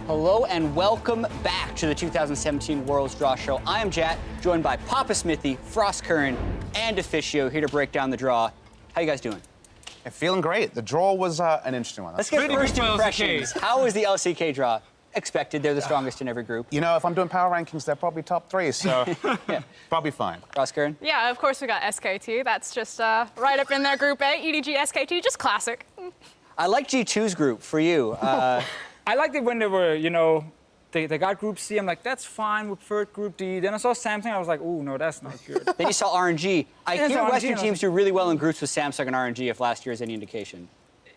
Hello and welcome back to the 2017 World's Draw Show. I am Jatt, joined by Papasmithy, Froskurinn and Deficio, here to break down the draw. How you guys doing? I'm feeling great. The draw was an interesting one. Let's get first impressions. How was the LCK draw? Expected, they're the strongest in every group. You know, if I'm doing power rankings, they're probably top 3, so yeah, probably fine. Froskurinn? Yeah, of course we got SKT. That's just right up in there, Group A. EDG, SKT, just classic. I like G2's group for you. I liked it when they were, you know, they got Group C. I'm like, that's fine. We preferred Group D. Then I saw Samsung. I was like, oh, no, that's not good. Then you saw RNG. I Yeah, hear RNG, Western and I teams was do really well in groups with Samsung and RNG, if last year is any indication.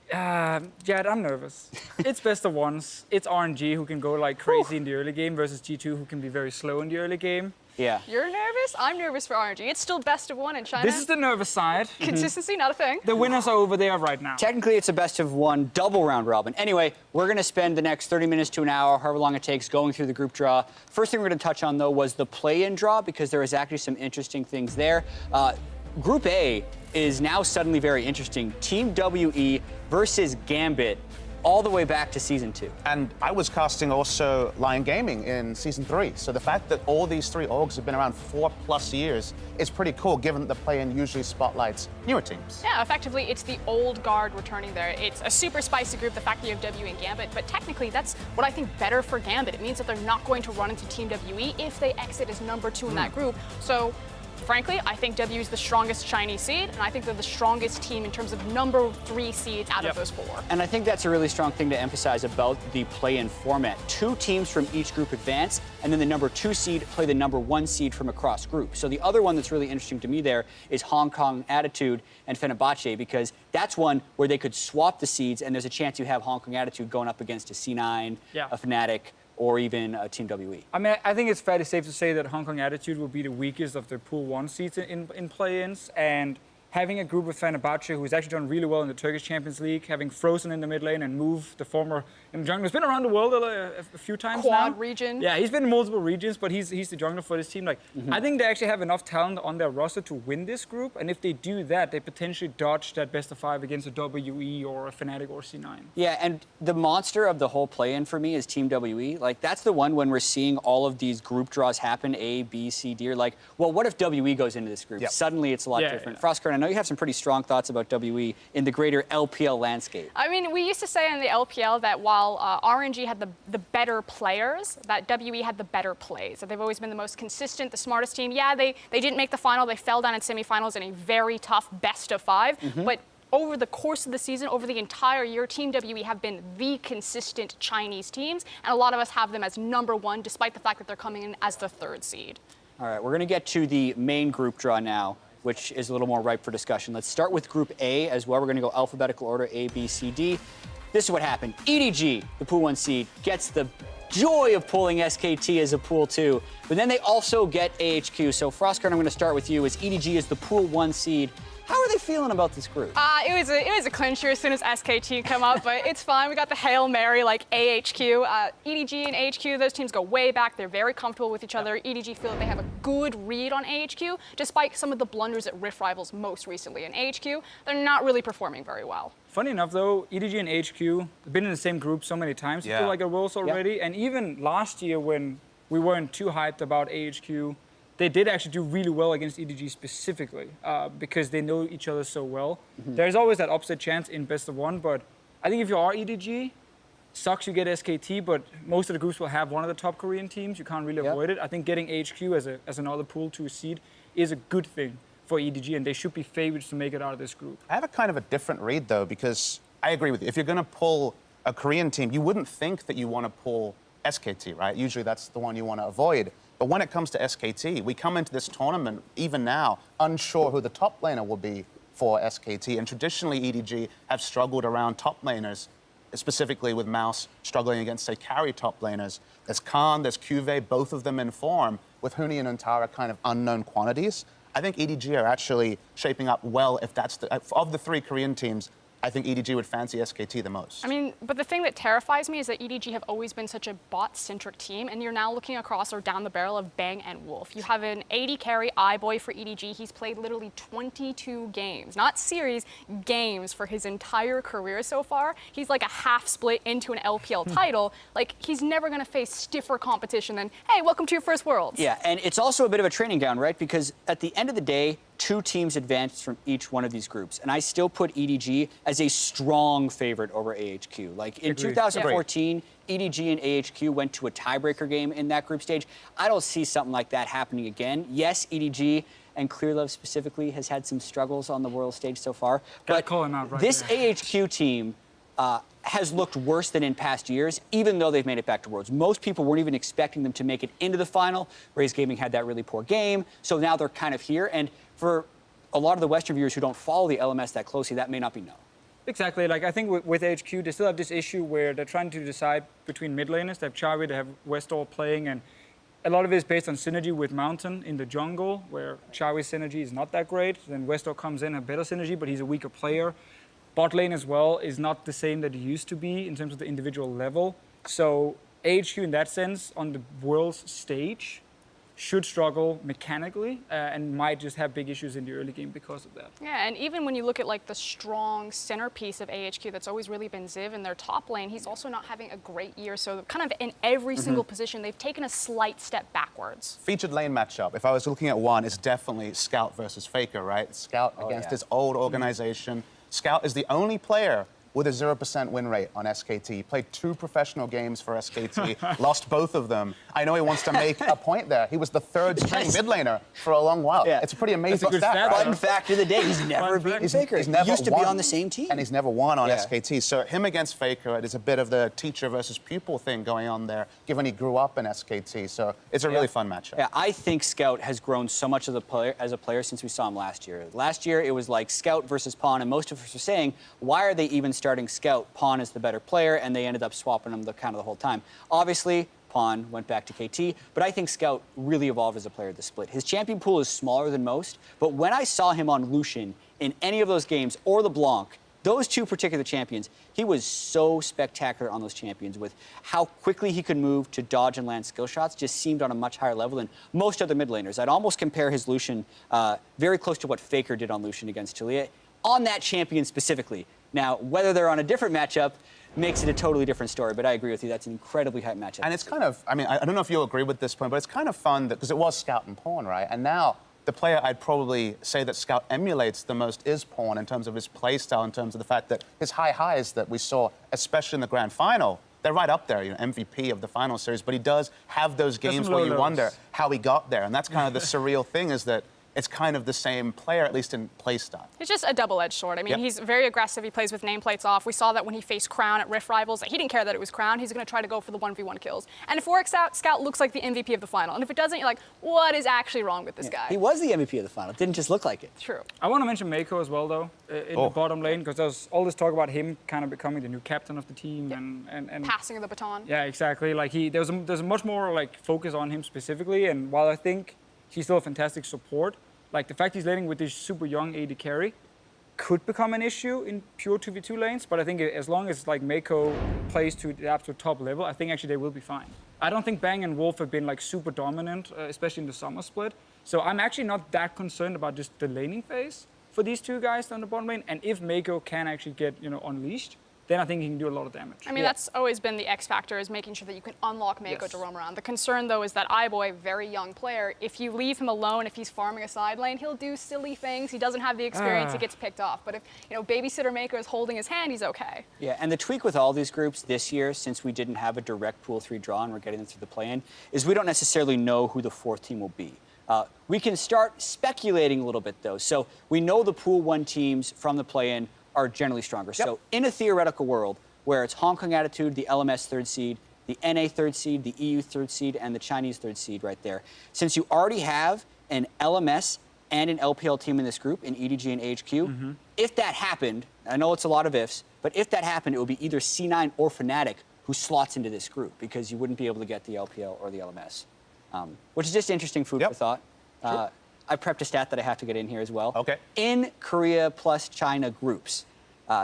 Yeah, I'm nervous. It's best of ones. It's RNG who can go like crazy in the early game versus G2 who can be very slow in the early game. Yeah. You're nervous? I'm nervous for RNG. It's still best of one in China. This is the nervous side. Consistency, not a thing. The winners are over there right now. Technically, it's a best of one double round robin. Anyway, we're going to spend the next 30 minutes to an hour, however long it takes, going through the group draw. First thing we're going to touch on, though, was the play-in draw, because there is actually some interesting things there. Group A is now suddenly very interesting. Team WE versus Gambit, all the way back to Season 2. And I was casting also Lion Gaming in Season 3, so the fact that all these 3 orgs have been around 4+ years is pretty cool, given that the play-in usually spotlights newer teams. Yeah, effectively, it's the old guard returning there. It's a super spicy group, the fact that you have W and Gambit, but technically that's what I think better for Gambit. It means that they're not going to run into Team WE if they exit as number 2 in that group. So, frankly, I think W is the strongest Chinese seed, and I think they're the strongest team in terms of number 3 seeds out of those 4. And I think that's a really strong thing to emphasize about the play-in format. 2 teams from each group advance, and then the number 2 seed play the number 1 seed from across group. So the other one that's really interesting to me there is Hong Kong Attitude and Fenerbahce, because that's one where they could swap the seeds, and there's a chance you have Hong Kong Attitude going up against a C9, a Fnatic, or even Team WE. I mean, I think it's fairly safe to say that Hong Kong Attitude will be the weakest of the Pool 1 seeds in play-ins, and having a group with Fenerbahce, who's actually done really well in the Turkish Champions League, having Frozen in the mid lane and Move, the former jungler, has been around the world a few times now. Quad region. Yeah, he's been in multiple regions, but he's the jungler for this team. Like, I think they actually have enough talent on their roster to win this group, and if they do that, they potentially dodge that best of 5 against a WE or a Fnatic or C9. Yeah, and the monster of the whole play-in for me is Team WE. Like, that's the one when we're seeing all of these group draws happen, A, B, C, D. You're like, well, what if WE goes into this group? Suddenly it's a lot different. Froskurinn, I know you have some pretty strong thoughts about WE in the greater LPL landscape. I mean, we used to say in the LPL that while RNG had the better players, that WE had the better plays. That they've always been the most consistent, the smartest team. Yeah, they didn't make the final. They fell down in semifinals in a very tough best of 5. But over the course of the season, over the entire year, Team WE have been the consistent Chinese teams, and a lot of us have them as number 1, despite the fact that they're coming in as the 3rd seed. All right, we're going to get to the main group draw now, which is a little more ripe for discussion. Let's start with Group A as well. We're going to go alphabetical order, A, B, C, D. This is what happened. EDG, the Pool 1 seed, gets the joy of pulling SKT as a Pool 2, but then they also get AHQ. So, Froskurinn, I'm going to start with you, as EDG is the Pool 1 seed. How are they feeling about this group? It was a clincher as soon as SKT come up, but it's fine. We got the Hail Mary like AHQ. EDG and AHQ, those teams go way back. They're very comfortable with each other. EDG feel that they have a good read on AHQ, despite some of the blunders at Rift Rivals most recently. In AHQ, they're not really performing very well. Funny enough, though, EDG and HQ have been in the same group so many times. I feel like a Worlds already. And even last year, when we weren't too hyped about AHQ, they did actually do really well against EDG specifically because they know each other so well. There's always that upset chance in best of 1, but I think if you are EDG, sucks you get SKT, but most of the groups will have one of the top Korean teams. You can't really avoid it. I think getting HQ as another Pool 2 seed is a good thing for EDG, and they should be favorites to make it out of this group. I have a kind of a different read, though, because I agree with you. If you're going to pull a Korean team, you wouldn't think that you want to pull SKT, right? Usually that's the one you want to avoid. But when it comes to SKT, we come into this tournament, even now, unsure who the top laner will be for SKT. And traditionally, EDG have struggled around top laners, specifically with Mouse struggling against, say, carry top laners. There's Khan, there's Cuvée, both of them in form, with Huni and Untara kind of unknown quantities. I think EDG are actually shaping up well if that's of the 3 Korean teams. I think EDG would fancy SKT the most. I mean, but the thing that terrifies me is that EDG have always been such a bot-centric team, and you're now looking across or down the barrel of Bang and Wolf. You have an 80 carry iBoy for EDG. He's played literally 22 games, not series, games for his entire career so far. He's like a half split into an LPL title. Like, he's never going to face stiffer competition than, hey, welcome to your first Worlds. Yeah, and it's also a bit of a training ground, right? Because at the end of the day, 2 teams advanced from each one of these groups. And I still put EDG as a strong favorite over AHQ. Like in 2014, EDG and AHQ went to a tiebreaker game in that group stage. I don't see something like that happening again. Yes, EDG and Clearlove specifically has had some struggles on the world stage so far. But call him out right this there. AHQ team has looked worse than in past years, even though they've made it back to Worlds. Most people weren't even expecting them to make it into the final. Raze Gaming had that really poor game, so now they're kind of here. And for a lot of the Western viewers who don't follow the LMS that closely, that may not be known. Exactly. Like, I think with HQ, they still have this issue where they're trying to decide between mid laners. They have Chawi, they have Westall playing, and a lot of it is based on synergy with Mountain in the jungle, where Chawi's synergy is not that great. Then Westall comes in, a better synergy, but he's a weaker player. Bot lane as well is not the same that it used to be in terms of the individual level. So HQ in that sense on the world's stage should struggle mechanically and might just have big issues in the early game because of that. Yeah, and even when you look at like the strong centerpiece of AHQ that's always really been Ziv in their top lane, he's also not having a great year. So kind of in every single position, they've taken a slight step backwards. Featured lane matchup, if I was looking at one, it's definitely Scout versus Faker, right? Scout against his old organization. Scout is the only player with a 0% win rate on SKT. He played 2 professional games for SKT, lost both of them. I know he wants to make a point there. He was the 3rd string mid laner for a long while. Yeah. It's a pretty amazing stat. Right? Fun fact of the day, he's never beaten Faker. He's never used to be on the same team. And he's never won on SKT. So him against Faker, it is a bit of the teacher versus pupil thing going on there, given he grew up in SKT. So it's a really fun matchup. Yeah, I think Scout has grown so much as a player since we saw him last year. Last year, it was like Scout versus Pawn, and most of us were saying, why are they even starting Scout? Pawn is the better player, and they ended up swapping him the whole time. Obviously, Pawn went back to KT, but I think Scout really evolved as a player at the split. His champion pool is smaller than most, but when I saw him on Lucian in any of those games, or LeBlanc, those 2 particular champions, he was so spectacular on those champions with how quickly he could move to dodge and land skill shots, just seemed on a much higher level than most other mid laners. I'd almost compare his Lucian very close to what Faker did on Lucian against Talia, on that champion specifically. Now, whether they're on a different matchup makes it a totally different story, but I agree with you, that's an incredibly hype matchup. And it's kind of, I mean, I don't know if you'll agree with this point, but it's kind of fun because it was Scout and Pawn, right? And now the player I'd probably say that Scout emulates the most is Pawn in terms of his play style, in terms of the fact that his high highs that we saw, especially in the grand final, they're right up there, you know, MVP of the final series, but he does have those games where you wonder how he got there. And that's kind of the surreal thing, is that it's kind of the same player, at least in play style. It's just a double-edged sword. I mean, he's very aggressive. He plays with nameplates off. We saw that when he faced Crown at Rift Rivals. He didn't care that it was Crown. He's going to try to go for the 1v1 kills. And if it works out, Scout looks like the MVP of the final. And if it doesn't, you're like, what is actually wrong with this guy? He was the MVP of the final. It didn't just look like it. True. I want to mention Mako as well, though, in the bottom lane, because there's all this talk about him kind of becoming the new captain of the team and passing of the baton. Yeah, exactly. Like there's a much more like focus on him specifically, and while I think he's still a fantastic support, like the fact he's laning with this super young AD carry could become an issue in pure 2v2 lanes, but I think as long as like Mako plays to the absolute top level, I think actually they will be fine. I don't think Bang and Wolf have been like super dominant, especially in the summer split. So I'm actually not that concerned about just the laning phase for these 2 guys on the bottom lane. And if Mako can actually get, you know, unleashed, then I think he can do a lot of damage. I mean, that's always been the X factor, is making sure that you can unlock Mako to roam around. The concern, though, is that iBoy, very young player, if you leave him alone, if he's farming a side lane, he'll do silly things. He doesn't have the experience, he gets picked off. But if, you know, babysitter Mako is holding his hand, he's okay. Yeah, and the tweak with all these groups this year, since we didn't have a direct Pool 3 draw and we're getting them through the play-in, is we don't necessarily know who the 4th team will be. We can start speculating a little bit, though. So we know the Pool 1 teams from the play-in are generally stronger. So in a theoretical world where it's Hong Kong Attitude, the LMS 3rd seed, the NA 3rd seed, the EU 3rd seed, and the Chinese 3rd seed right there, since you already have an LMS and an LPL team in this group, in EDG and HQ, if that happened, I know it's a lot of ifs, but if that happened, it would be either C9 or Fnatic who slots into this group, because you wouldn't be able to get the LPL or the LMS, which is just interesting food for thought. I prepped a stat that I have to get in here as well. Okay. In Korea plus China groups,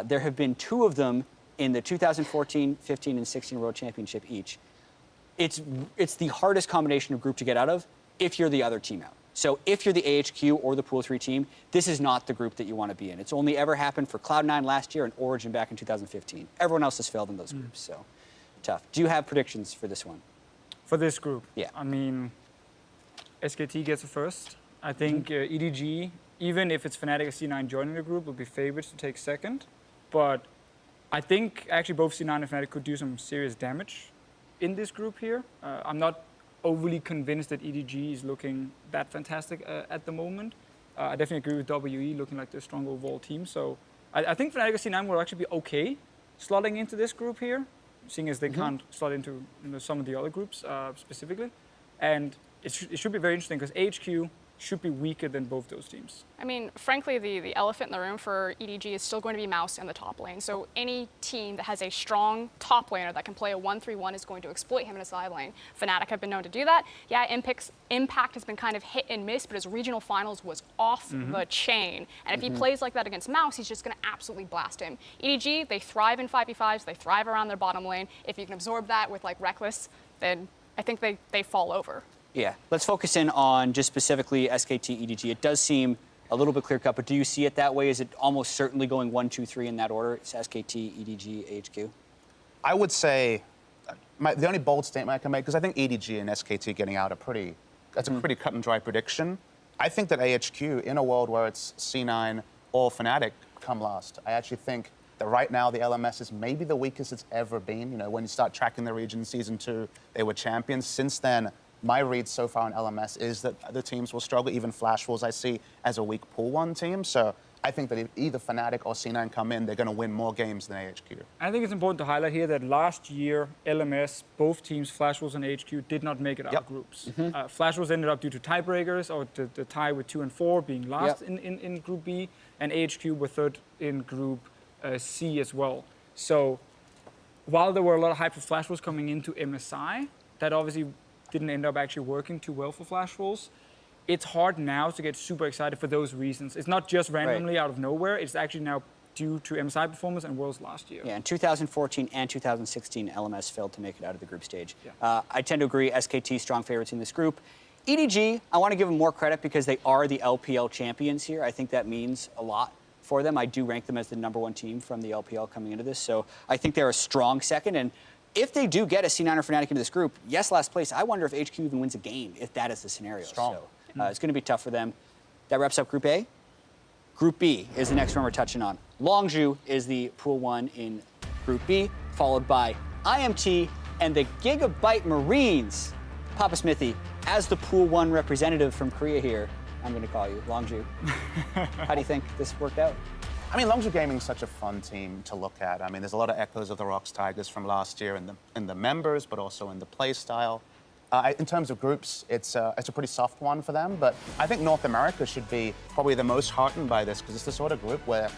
There have been 2 of them in the 2014, 15, and 16 World Championship each. It's the hardest combination of group to get out of if you're the other team out. So if you're the AHQ or the Pool 3 team, this is not the group that you want to be in. It's only ever happened for Cloud9 last year and Origin back in 2015. Everyone else has failed in those groups, so tough. Do you have predictions for this one? For this group? Yeah. I mean, SKT gets it first. I think EDG, even if it's Fnatic or C9 joining the group, will be favorites to take second. But I think actually both C9 and Fnatic could do some serious damage in this group here. I'm not overly convinced that EDG is looking that fantastic at the moment. I definitely agree with WE looking like the strong overall team. So I think Fnatic or C9 will actually be okay slotting into this group here, seeing as they can't slot into some of the other groups specifically. And it should be very interesting because AHQ should be weaker than both those teams. I mean, frankly, the elephant in the room for EDG is still going to be Mouse in the top lane. So any team that has a strong top laner that can play a 1-3-1 is going to exploit him in a side lane. Fnatic have been known to do that. Yeah, Impact has been kind of hit and miss, but his regional finals was off the chain. And if he plays like that against Mouse, he's just going to absolutely blast him. EDG, they thrive in 5v5s. They thrive around their bottom lane. If you can absorb that with like Reckless, then I think they fall over. Yeah, let's focus in on just specifically SKT, EDG. It does seem a little bit clear-cut, but do you see it that way? Is it almost certainly going 1, 2, 3 in that order? It's SKT, EDG, AHQ? I would say the only bold statement I can make, because I think EDG and SKT getting out are that's a pretty cut and dry prediction. I think that AHQ, in a world where it's C9 or Fnatic, come last. I actually think that right now the LMS is maybe the weakest it's ever been. You know, when you start tracking the region Season 2, they were champions. Since then, my read so far in LMS is that the teams will struggle. Even Flash Wolves I see as a weak Pool 1 team. So I think that if either Fnatic or C9 come in, they're going to win more games than AHQ. I think it's important to highlight here that last year, LMS, both teams, Flash Wolves and AHQ, did not make it out of groups. Flash Wolves ended up due to tiebreakers, or the tie with 2 and 4 being last in Group B, and AHQ were third in Group C as well. So while there were a lot of hype for Flash Wolves coming into MSI, that obviously didn't end up actually working too well for Flash Wolves. It's hard now to get super excited for those reasons. It's not just randomly out of nowhere. It's actually now due to MSI performance and Worlds last year. Yeah, in 2014 and 2016, LMS failed to make it out of the group stage. I tend to agree, SKT strong favorites in this group. EDG, I want to give them more credit because they are the LPL champions here. I think that means a lot for them. I do rank them as the #1 team from the LPL coming into this. So I think they're a strong second. And if they do get a C9 or Fnatic into this group, yes, last place, I wonder if HQ even wins a game, if that is the scenario. Strong. So it's going to be tough for them. That wraps up Group A. Group B is the next one we're touching on. Longzhu is the Pool 1 in Group B, followed by IMT and the Gigabyte Marines. Papasmithy, as the Pool 1 representative from Korea here, I'm going to call you Longzhu. How do you think this worked out? I mean, Longzhu Gaming is such a fun team to look at. I mean, there's a lot of echoes of the Rocks Tigers from last year in the members, but also in the play style. In terms of groups, it's a pretty soft one for them, but I think North America should be probably the most heartened by this because it's the sort of group where,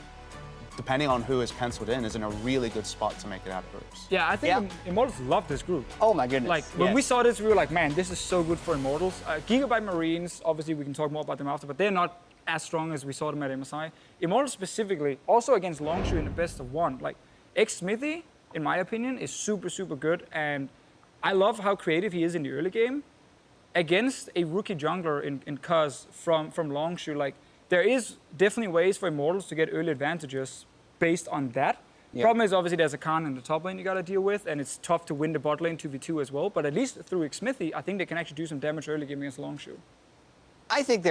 depending on who is penciled in, is in a really good spot to make it out of groups. Yeah, I think Immortals love this group. Oh my goodness. Like, when we saw this, we were like, man, this is so good for Immortals. Gigabyte Marines, obviously we can talk more about them after, but they're not as strong as we saw them at MSI. Immortals specifically, also against Longzhu in the best of 1. Like, Smithy, in my opinion, is super, super good, and I love how creative he is in the early game. Against a rookie jungler in Cuz from Longzhu, like, there is definitely ways for Immortals to get early advantages based on that. Problem is, obviously, there's a Khan in the top lane you got to deal with, and it's tough to win the bot lane 2v2 as well, but at least through Smithy, I think they can actually do some damage early game against Longzhu. I think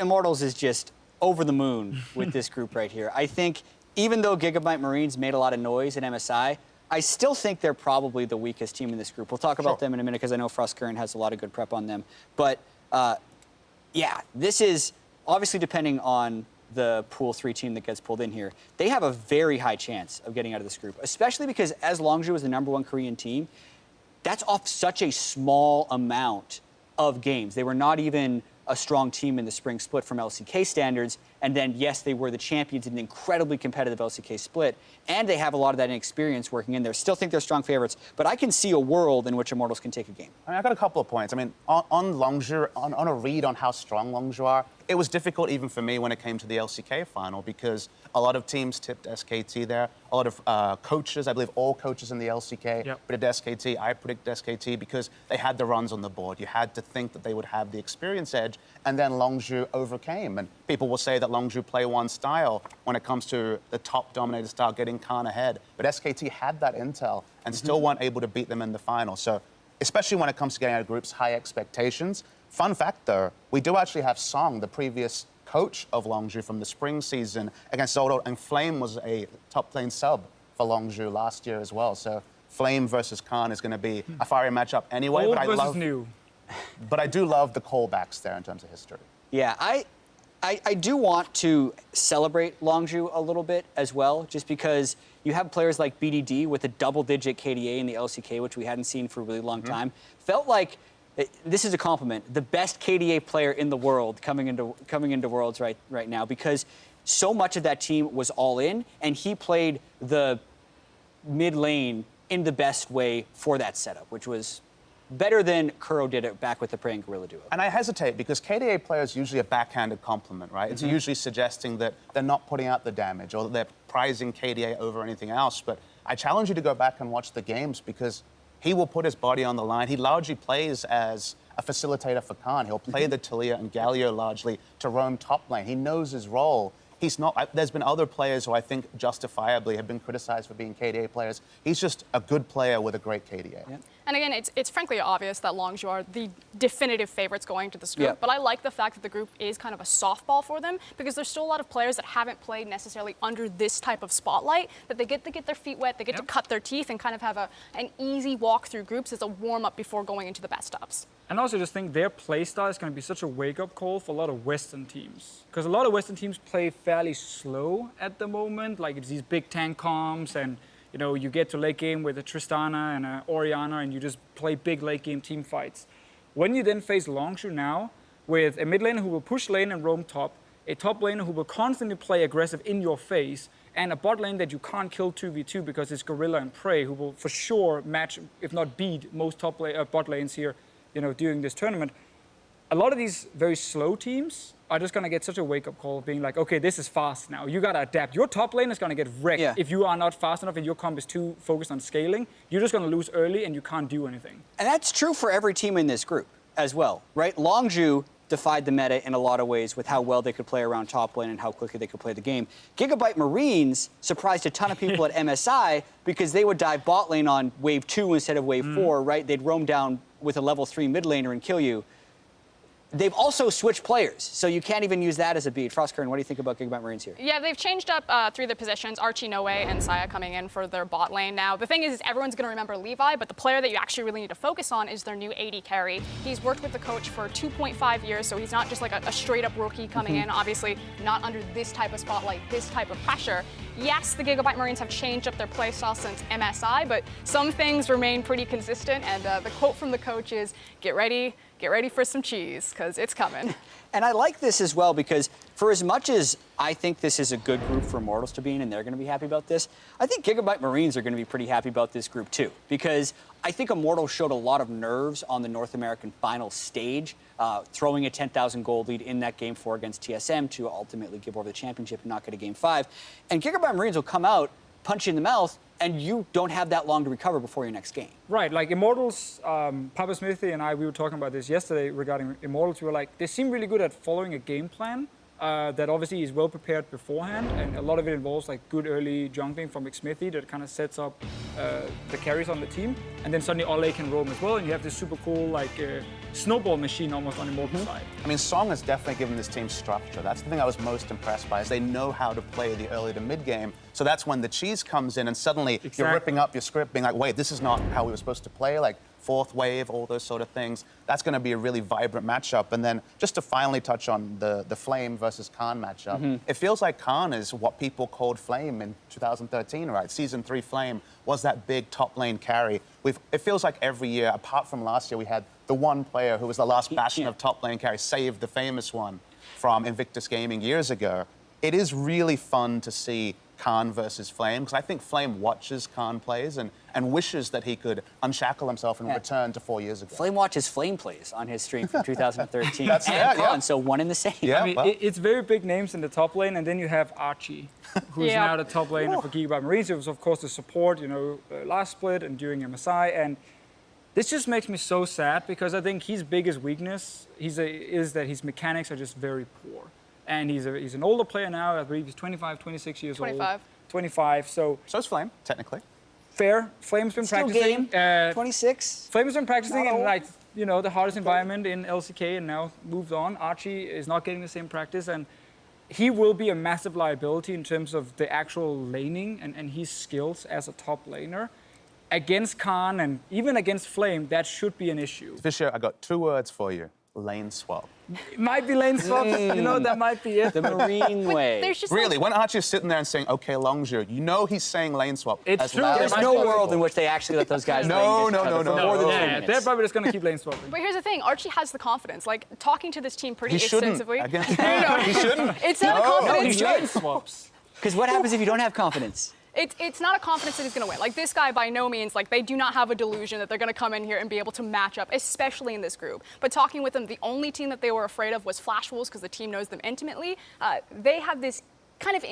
Immortals is just over the moon with this group right here. I think even though Gigabyte Marines made a lot of noise in MSI, I still think they're probably the weakest team in this group. We'll talk about them in a minute because I know Froskurinn has a lot of good prep on them. But yeah, this is obviously depending on the Pool 3 team that gets pulled in here. They have a very high chance of getting out of this group, especially because as Longzhu is the #1 Korean team, that's off such a small amount of games. They were not even a strong team in the spring split from LCK standards, and then yes, they were the champions in an incredibly competitive LCK split, and they have a lot of that inexperience working in there. Still think they're strong favorites, but I can see a world in which Immortals can take a game. I mean, I got a couple of points. I mean, on Longzhu, on a read on how strong Longzhu are, it was difficult even for me when it came to the LCK final because a lot of teams tipped SKT there. A lot of coaches, I believe all coaches in the LCK predicted SKT. I predicted SKT because they had the runs on the board. You had to think that they would have the experience edge, and then Longzhu overcame. And people will say that Longzhu play one style when it comes to the top dominated style, getting Khan ahead. But SKT had that intel and still weren't able to beat them in the final. So especially when it comes to getting out of groups, high expectations. Fun fact, though, we do actually have Song, the previous coach of Longzhu from the spring season, against Zoldo, and Flame was a top lane sub for Longzhu last year as well. So Flame versus Khan is going to be a fiery matchup anyway. Old but versus new. But I do love the callbacks there in terms of history. Yeah, I do want to celebrate Longzhu a little bit as well, just because you have players like BDD with a double-digit KDA in the LCK, which we hadn't seen for a really long time. Felt like, this is a compliment, the best KDA player in the world coming into Worlds right now, because so much of that team was all in, and he played the mid lane in the best way for that setup, which was better than Kuro did it back with the Prey and Gorilla duo. And I hesitate because KDA players usually a backhanded compliment, right? It's usually suggesting that they're not putting out the damage or that they're prizing KDA over anything else. But I challenge you to go back and watch the games because he will put his body on the line. He largely plays as a facilitator for Khan. He'll play the Talia and Galio largely to roam top lane. He knows his role. He's not, there's been other players who I think justifiably have been criticized for being KDA players. He's just a good player with a great KDA. Yeah. And again, it's frankly obvious that Longzhu are the definitive favorites going to this group. Yeah. But I like the fact that the group is kind of a softball for them because there's still a lot of players that haven't played necessarily under this type of spotlight, that they get to get their feet wet, they get to cut their teeth and kind of have an easy walk through groups as a warm-up before going into the best ups. And I also just think their playstyle is going to be such a wake-up call for a lot of Western teams. Because a lot of Western teams play fairly slow at the moment, like it's these big tank comps and you know, you get to late game with a Tristana and a Orianna and you just play big late game team fights. When you then face Longzhu now with a mid laner who will push lane and roam top, a top laner who will constantly play aggressive in your face, and a bot lane that you can't kill 2v2 because it's Gorilla and Prey who will for sure match, if not beat, most bot lanes here, you know, during this tournament. A lot of these very slow teams are just going to get such a wake-up call of being like, okay, this is fast now. You got to adapt. Your top lane is going to get wrecked if you are not fast enough and your comp is too focused on scaling. You're just going to lose early and you can't do anything. And that's true for every team in this group as well, right? Longzhu defied the meta in a lot of ways with how well they could play around top lane and how quickly they could play the game. Gigabyte Marines surprised a ton of people at MSI because they would dive bot lane on wave 2 instead of wave 4, right? They'd roam down with a level 3 mid laner and kill you. They've also switched players, so you can't even use that as a beat. Froskurinn, what do you think about Gigabyte Marines here? Yeah, they've changed up 3 of the positions. Archie, Noe, and Saya coming in for their bot lane now. The thing is everyone's going to remember Levi, but the player that you actually really need to focus on is their new AD carry. He's worked with the coach for 2.5 years, so he's not just like a straight-up rookie coming in, obviously not under this type of spotlight, this type of pressure. Yes, the Gigabyte Marines have changed up their playstyle since MSI, but some things remain pretty consistent, and the quote from the coach is, get ready for some cheese, because it's coming. And I like this as well because for as much as I think this is a good group for Immortals to be in and they're going to be happy about this, I think Gigabyte Marines are going to be pretty happy about this group too. Because I think Immortals showed a lot of nerves on the North American final stage, throwing a 10,000 gold lead in that game 4 against TSM to ultimately give over the championship and not get a game 5. And Gigabyte Marines will come out, punch you in the mouth, and you don't have that long to recover before your next game. Right, like Immortals, Papasmithy and I, we were talking about this yesterday regarding Immortals. We were like, they seem really good at following a game plan that obviously is well prepared beforehand, and a lot of it involves like good early jungling from EpicSkillshot that kind of sets up the carries on the team, and then suddenly Ole can roam as well, and you have this super cool like snowball machine almost on Immortals side. I mean, Song has definitely given this team structure. That's the thing I was most impressed by, is they know how to play the early to mid game. So that's when the cheese comes in and suddenly you're ripping up your script, being like, wait, this is not how we were supposed to play, like fourth wave, all those sort of things. That's going to be a really vibrant matchup. And then just to finally touch on the Flame versus Khan matchup, it feels like Khan is what people called Flame in 2013, right? Season 3 Flame was that big top lane carry. It feels like every year, apart from last year, we had the one player who was the last bastion of top lane carry, save the famous one from Invictus Gaming years ago. It is really fun to see Khan versus Flame, because I think Flame watches Khan plays and wishes that he could unshackle himself and return to 4 years ago. Flame watches Flame plays on his stream from 2013. That's and yeah. so one in the same. Yeah, I mean, well. it's very big names in the top lane, and then you have Archie, who's Yeah. now the top laner for Gigabyte Marines. It was, of course, the support, last split and during MSI. And this just makes me so sad because I think his biggest weakness is that his mechanics are just very poor. And he's an older player now. I believe he's 25, 26 years 25. old. 25. So So's Flame, technically. fair. Flame's been Still practicing. game. 26. Flame's been practicing Not in old. the hardest environment in LCK and now moved on. Archie is not getting the same practice, and he will be a massive liability in terms of the actual laning and his skills as a top laner. Against Khan and even against Flame, that should be an issue. Deficio, I got 2 words for you. Lane swap. It might be lane swaps. That might be it. The Marine way. There's just Really, when Archie's sitting there and saying, okay, Longzhu, he's saying lane swap. It's as true. loud There's as no possible. world in which they actually let those guys No, lane against no, each other no, for no. more than 3 Yeah, minutes. they're probably just going to keep lane swapping. But here's the thing, Archie has the confidence. Like, talking to this team pretty He shouldn't. extensively. Again. No, He shouldn't. It's not a No. confidence. He lane swaps. Because what happens if you don't have confidence? It's not a confidence that he's going to win. Like, this guy, by no means, like, they do not have a delusion that they're going to come in here and be able to match up, especially in this group. But talking with them, the only team that they were afraid of was Flash Wolves because the team knows them intimately. They have this kind of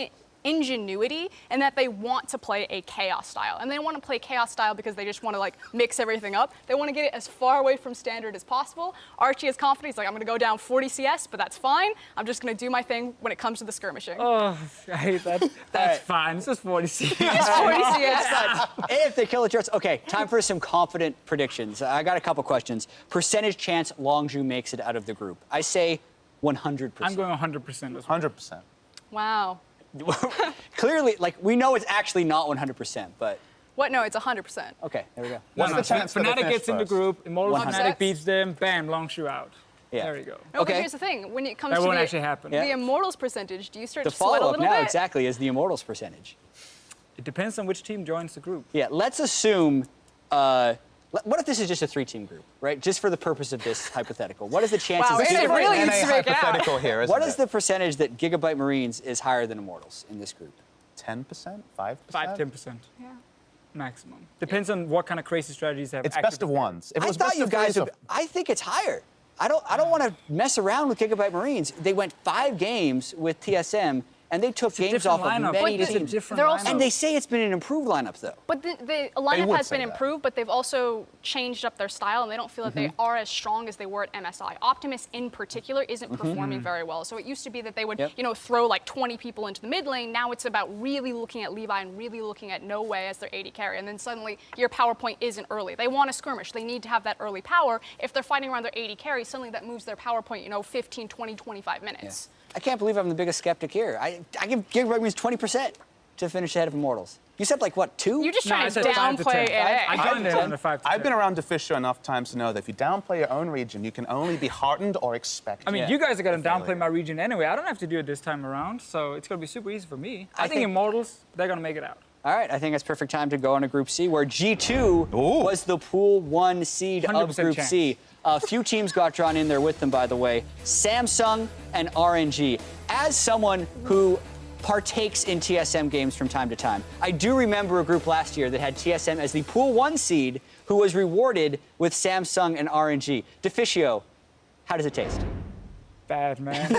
ingenuity in that they want to play a chaos style. And they want to play chaos style because they just want to, like, mix everything up. They want to get it as far away from standard as possible. Archie is confident. He's like, I'm going to go down 40 CS, but that's fine. I'm just going to do my thing when it comes to the skirmishing. Oh, I hate that. That's fine. It's just 40 CS. It's 40 CS. If they kill the Jarts. Okay, time for some confident predictions. I got a couple questions. Percentage chance Longzhu makes it out of the group. I say 100%. I'm going 100% as well. 100%. Wow. Clearly, like, we know it's actually not 100%, but What? No, it's 100%. okay, there we go. What's the chance that they Fnatic finish gets in the first? group, Immortal 100. Fnatic beats them, bam, Longzhu out. Yeah. There you go. No, Okay. but here's the thing. When it comes That to won't the, actually happen. Yeah. the Immortals percentage, do you start The to sweat a follow-up little now bit? exactly is the Immortals percentage. It depends on which team joins the group. Yeah, let's assume, what if this is just a 3-team group, right? Just for the purpose of this hypothetical. What is the chances? Wow, that it really NA needs to make it out. hypothetical here, isn't what it? is the percentage that Gigabyte Marines is higher than Immortals in this group? 10%? 5%? 5-10%. Yeah. Maximum. Depends on what kind of crazy strategies they have. It's best of ones. If it I was thought best you of guys threes, would. I think it's higher. I don't want to mess around with Gigabyte Marines. They went 5 games with TSM, and they took games off of lineup. many But teams. they're also- And they say it's been an improved lineup, though. But the lineup would has say been that. improved, but they've also changed up their style, and they don't feel that they are as strong as they were at MSI. Optimus, in particular, isn't performing very well. So it used to be that they would, Yep. throw like 20 people into the mid lane. Now it's about really looking at Levi and really looking at No Way as their AD carry. And then suddenly your power point isn't early. They want to skirmish. They need to have that early power. If they're fighting around their AD carry, suddenly that moves their power point, 15, 20, 25 minutes. I can't believe I'm the biggest skeptic here. I give Gigabyte Marines 20% to finish ahead of Immortals. You said like what, 2? You're just No, I trying to said 5 to 10. downplay NA. I joined it on the 5 to 10. I've been around Deficio enough times to know that if you downplay your own region, you can only be heartened or expected. I mean, Yeah. you guys are going to downplay failure. my region anyway. I don't have to do it this time around, so it's going to be super easy for me. I think think- Immortals, they're going to make it out. All right, I think it's perfect time to go on to Group C, where G2 was the Pool 1 seed of 100% Group chance. C. A few teams got drawn in there with them, by the way. Samsung and RNG. As someone who partakes in TSM games from time to time, I do remember a group last year that had TSM as the Pool 1 seed who was rewarded with Samsung and RNG. Deficio, how does it taste? Bad, man.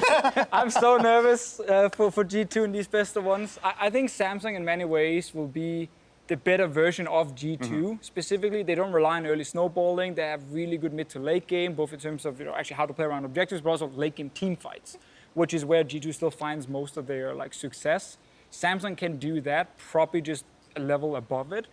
I'm so nervous for G2 in these best of ones. I think Samsung in many ways will be the better version of G2. Specifically, they don't rely on early snowballing. They have really good mid to late game, both in terms of actually how to play around objectives, but also late game team fights, which is where G2 still finds most of their success. Samsung can do that, probably just a level above it.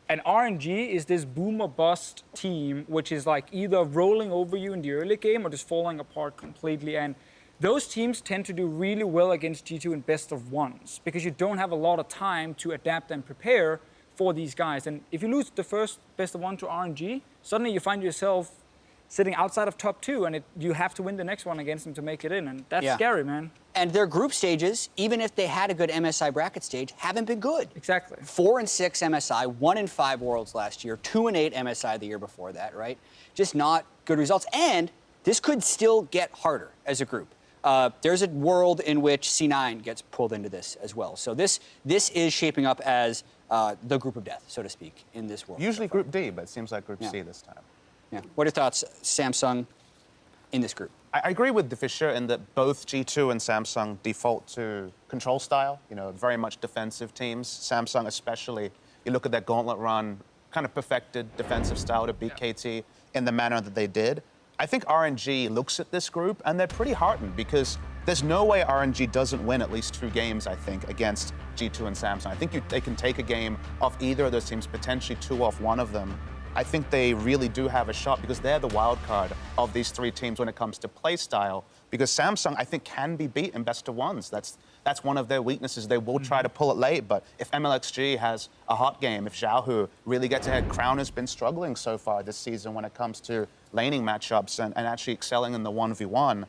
And RNG is this boom or bust team, which is either rolling over you in the early game or just falling apart completely. And those teams tend to do really well against G2 in best of ones because you don't have a lot of time to adapt and prepare for these guys. And if you lose the first best of one to RNG, suddenly you find yourself sitting outside of top 2, and you have to win the next one against them to make it in. And that's scary, man. And their group stages, even if they had a good MSI bracket stage, haven't been good. Exactly. 4-6 MSI, 1-5 Worlds last year, 2-8 MSI the year before that, right? Just not good results. And this could still get harder as a group. there's a world in which C9 gets pulled into this as well. So this is shaping up as the group of death, so to speak, in this world. Usually Group D, but it seems like Group C this time. Yeah. What are your thoughts, Samsung, in this group? I agree with Deficio in that both G2 and Samsung default to control style, very much defensive teams. Samsung especially, you look at their gauntlet run, kind of perfected defensive style to beat KT in the manner that they did. I think RNG looks at this group and they're pretty heartened because there's no way RNG doesn't win at least 2 games, I think, against G2 and Samsung. I think they can take a game off either of those teams, potentially 2 off one of them. I think they really do have a shot because they're the wild card of these 3 teams when it comes to play style. Because Samsung, I think, can be beat in best of ones. That's one of their weaknesses. They will try to pull it late, but if MLXG has a hot game, if Xiaohu really gets ahead, Crown has been struggling so far this season when it comes to laning matchups and actually excelling in the 1v1.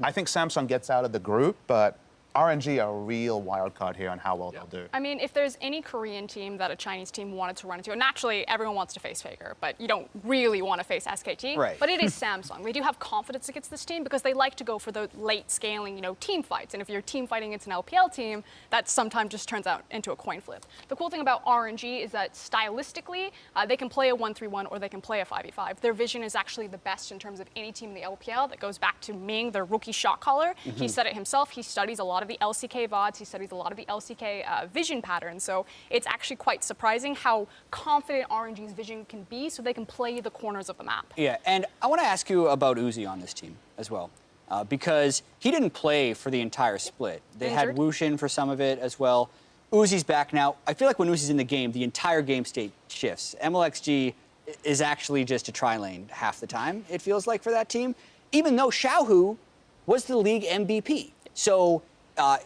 I think Samsung gets out of the group, but RNG are a real wild card here on how well they'll do. I mean, if there's any Korean team that a Chinese team wanted to run into, and naturally everyone wants to face Faker, but you don't really want to face SKT. Right. But it is Samsung. They do have confidence against this team because they like to go for the late scaling, team fights. And if you're team fighting against an LPL team, that sometimes just turns out into a coin flip. The cool thing about RNG is that stylistically, they can play a 1-3-1 or they can play a 5v5. Their vision is actually the best in terms of any team in the LPL. That goes back to Ming, their rookie shot caller. He said it himself. He studies a lot of the LCK VODs. He studies a lot of the LCK vision patterns. So it's actually quite surprising how confident RNG's vision can be so they can play the corners of the map. Yeah, and I want to ask you about Uzi on this team as well. Because he didn't play for the entire split. They had Wushin for some of it as well. Uzi's back now. I feel like when Uzi's in the game, the entire game state shifts. MLXG is actually just a tri-lane half the time, it feels like, for that team, even though Xiaohu was the league MVP. So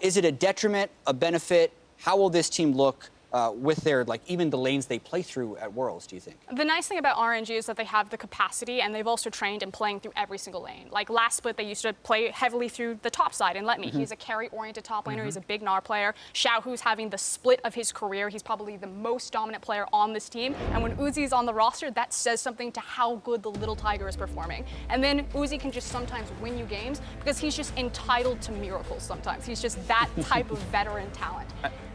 is it a detriment, a benefit? How will this team look with their, even the lanes they play through at Worlds, do you think? The nice thing about RNG is that they have the capacity and they've also trained in playing through every single lane. Like last split, they used to play heavily through the top side and Let Me. He's a carry-oriented top laner. He's a big Gnar player. Xiaohu's having the split of his career. He's probably the most dominant player on this team. And when Uzi's on the roster, that says something to how good the little tiger is performing. And then Uzi can just sometimes win you games because he's just entitled to miracles sometimes. He's just that type of veteran talent.